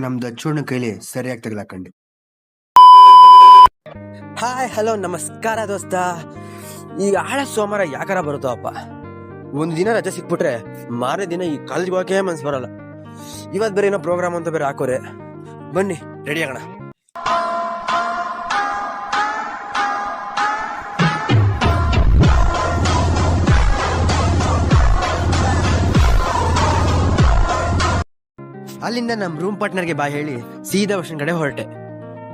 ನಮ್ದು ಚೂರ್ಣ ಕೈಲಿ ಸರಿಯಾಗಿ ತಗಲಾಕಂಡು. ಹಾಯ್ ಹಲೋ ನಮಸ್ಕಾರ ದೋಸ್ತ. ಈಗ ಆಳ ಸೋಮವಾರ ಯಾಕಾರ ಬರುತ್ತೋ ಅಪ್ಪ, ಒಂದು ದಿನ ರಜೆ ಸಿಕ್ಬಿಟ್ರೆ ಮಾರನೇ ದಿನ ಈ ಕಾಲೇಜ್ಗೆ ಹೋಗಕ್ಕೆ ಮನ್ಸು ಬರಲ್ಲ. ಇವತ್ತು ಬೇರೆ ಏನೋ ಪ್ರೋಗ್ರಾಮ್ ಅಂತ ಬೇರೆ ಹಾಕೋರೆ. ಬನ್ನಿ ರೆಡಿ ಆಗೋಣ. ಅಲ್ಲಿಂದ ನಮ್ಮ ರೂಮ್ ಪಾರ್ಟ್ನರ್ಗೆ ಬಾಯ್ ಹೇಳಿ ಸೀದಾ ಬಸ್ಸಿನ ಕಡೆ ಹೊರಟೆ.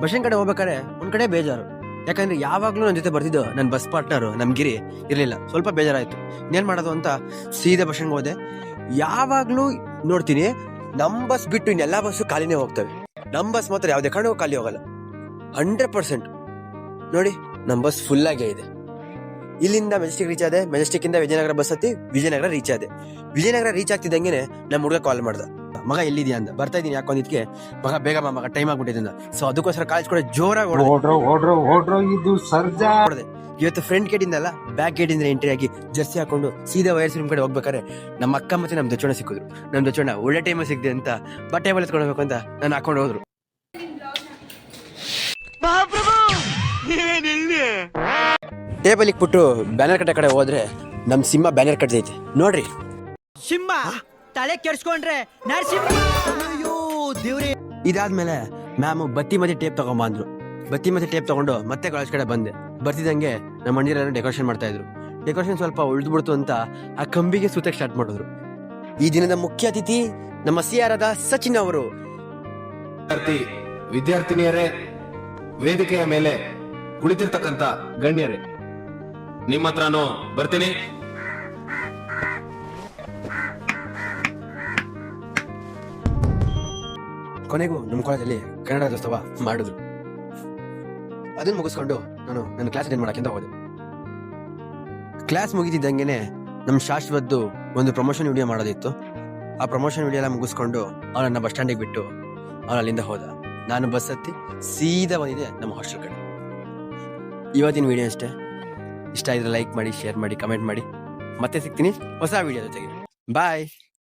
ಬಸ್ಸಿನ ಕಡೆ ಹೋಗ್ಬೇಕಾದ್ರೆ ಒಂದ್ ಕಡೆ ಬೇಜಾರು, ಯಾಕಂದ್ರೆ ಯಾವಾಗ್ಲೂ ನನ್ನ ಜೊತೆ ಬರ್ತಿದ್ದು ನನ್ನ ಬಸ್ ಪಾರ್ಟ್ನರ್ ನಮ್ ಗಿರಿ ಇರ್ಲಿಲ್ಲ. ಸ್ವಲ್ಪ ಬೇಜಾರಾಯ್ತು. ಇನ್ನೇನ್ ಮಾಡೋದು ಅಂತ ಸೀದಾ ಬಸ್ಸಿಗೆ ಹೋದೆ. ಯಾವಾಗ್ಲೂ ನೋಡ್ತೀನಿ ನಮ್ ಬಸ್ ಬಿಟ್ಟು ಇನ್ನೆಲ್ಲಾ ಬಸ್ಸು ಖಾಲಿನೇ ಹೋಗ್ತವೆ, ನಮ್ ಬಸ್ ಮಾತ್ರ ಯಾವ್ದೇ ಕಾರಣಕ್ಕೂ ಖಾಲಿ ಹೋಗಲ್ಲ. 100% ನೋಡಿ ನಮ್ ಬಸ್ ಫುಲ್ ಆಗೇ ಇದೆ. ಇಲ್ಲಿಂದ ಮೆಜೆಸ್ಟಿಕ್ ರೀಚ್ ಆದೆ. ಮೆಜೆಸ್ಟಿಕ್ ಇಂದ ವಿಜಯನಗರ ಬಸ್ ಹತ್ತಿ ವಿಜಯನಗರ ರೀಚ್ ಆದೆ. ವಿಜಯನಗರ ರೀಚ್ ಆಗ್ತಿದ್ದಂಗೆ ನಮ್ಮ ಹುಡುಗ ಕಾಲ್ ಮಾಡ್ದ, ಮಗ ಎಲ್ಲಿದ್ಯಾ ಅಂತ. ಬರ್ತಾ ಇದೀನಿ ಯಾಕೊಂದಿದ್ಕೆ, ಮಗ ಬೇಗ ಬಾ ಮಗ, ಟೈಮ್ ಆಗ್ಬಿಟ್ಟಿದೆ. ಸೊ ಅದಕ್ಕೋಸ್ಕರ ಕಾಲೇಜ್ ಕೂಡ ಜೋರಾಗಿ ಹೊಡೆದೆ. ಇವತ್ತು ಫ್ರಂಟ್ ಗೇಟ್ ಇಂದಲ್ಲ ಬ್ಯಾಕ್ ಗೇಟ್ ಇಂದ ಎಂಟ್ರಿ ಆಗಿ ಜರ್ಸಿ ಹಾಕೊಂಡು ಸೀದಾ ವೈರ್ಸ್ ರೂಮ್ ಕಡೆ ಹೋಗ್ಬೇಕಾರೆ ನಮ್ಮ ಅಕ್ಕ ಮತ್ತೆ ನಮ್ ದಚ್ಚೋಣ ಸಿಕ್ಕಿದ್ರು. ನಮ್ ದಚ್ಚೋಣ ಒಳ್ಳೆ ಟೈಮ್ ಸಿಕ್ದೆ ಅಂತ ಬಟ್ಟೆ ಬಲ್ ಎತ್ಕೊಂಡು ಹೋಗ್ಬೇಕು ಅಂತ ನಾನು ಹಾಕೊಂಡು ಹೋದ್ರು. ಟೇಬಲ್ ಇಕ್ಬಿಟ್ಟು ಬ್ಯಾನರ್ ಕಟ್ಟೆ ಕಡೆ ಹೋದ್ರೆ ನಮ್ ಸಿಂಹ ಬ್ಯಾನರ್ ಕಟ್ಟೈತೆ ನೋಡ್ರಿ. ಸಿಂಹ ತಲೆ ಕೆಡ್ಸ್ಕೊಂಡ್ರೆ ನರಸಿಂಹ. ಅಯ್ಯೋ ದೇವ್ರೇ. ಇದಾದ್ಮೇಲೆ ಮ್ಯಾಮ್ ಬತ್ತಿ ಮತ್ತೆ ಟೇಪ್ ತಗೊಂಬ ಅಂದ್ರು. ಬತ್ತಿ ಮತ್ತೆ ಟೇಪ್ ತಗೊಂಡು ಮತ್ತೆ ಕಾಲೇಜ್ ಕಡೆ ಬಂದೆ. ಬರ್ತಿದ್ದಂಗೆ ನಮ್ಮ ಮಂದಿರ ಡೆಕೋರೇಷನ್ ಮಾಡ್ತಾ ಇದ್ರು. ಡೆಕೋರೇಷನ್ ಸ್ವಲ್ಪ ಉಳಿದ್ಬಿಡ್ತು ಅಂತ ಆ ಕಂಬಿಗೆ ಸುತ್ತಕ್ಕೆ ಸ್ಟಾರ್ಟ್ ಮಾಡಿದ್ರು. ಈ ದಿನದ ಮುಖ್ಯ ಅತಿಥಿ ನಮ್ಮ ಸಿಆರಾದ ಸಚಿನ್ ಅವರು. ವಿದ್ಯಾರ್ಥಿನಿಯರೇ, ವೇದಿಕೆಯ ಮೇಲೆ ಕುಳಿತಿರ್ತಕ್ಕಂತ ಗಣ್ಯರೇ, ನಿಮ್ಮ ಹತ್ರನೂ ಬರ್ತೀನಿ. ಕೊನೆಗೂ ನಮ್ಮ ಕಾಲೇಜಲ್ಲಿ ಕನ್ನಡ ರಾಜ್ಯೋತ್ಸವ ಮಾಡಿದ್ರು. ಅದನ್ನ ಮುಗಿಸ್ಕೊಂಡು ನಾನು ನನ್ನ ಕ್ಲಾಸ್ ಅಟೆಂಡ್ ಮಾಡಕ್ಕಿಂತ ಹೋದೆ. ಕ್ಲಾಸ್ ಮುಗಿತಿದ್ದಂಗೆನೆ ನಮ್ಮ ಶಾಶ್ವತ್ತು ಒಂದು ಪ್ರಮೋಷನ್ ವಿಡಿಯೋ ಮಾಡೋದಿತ್ತು. ಆ ಪ್ರಮೋಷನ್ ವಿಡಿಯೋ ಎಲ್ಲ ಮುಗಿಸ್ಕೊಂಡು ಅವನನ್ನ ಬಸ್ ಸ್ಟ್ಯಾಂಡಿಗೆ ಬಿಟ್ಟು ಅವನ ಅಲ್ಲಿಂದ ಹೋದ. ನಾನು ಬಸ್ ಹತ್ತಿ ಸೀದಾ ಬಂದಿದೆ ನಮ್ಮ ಹಾಸ್ಟೆಲ್ ಕಡೆ. ಇವತ್ತಿನ ವಿಡಿಯೋ ಅಷ್ಟೇ. ಇಷ್ಟ ಇದ್ರೆ ಲೈಕ್ ಮಾಡಿ, ಶೇರ್ ಮಾಡಿ, ಕಮೆಂಟ್ ಮಾಡಿ. ಮತ್ತೆ ಸಿಗ್ತೀನಿ ಹೊಸ ವಿಡಿಯೋ ಜೊತೆಗೆ. ಬಾಯ್.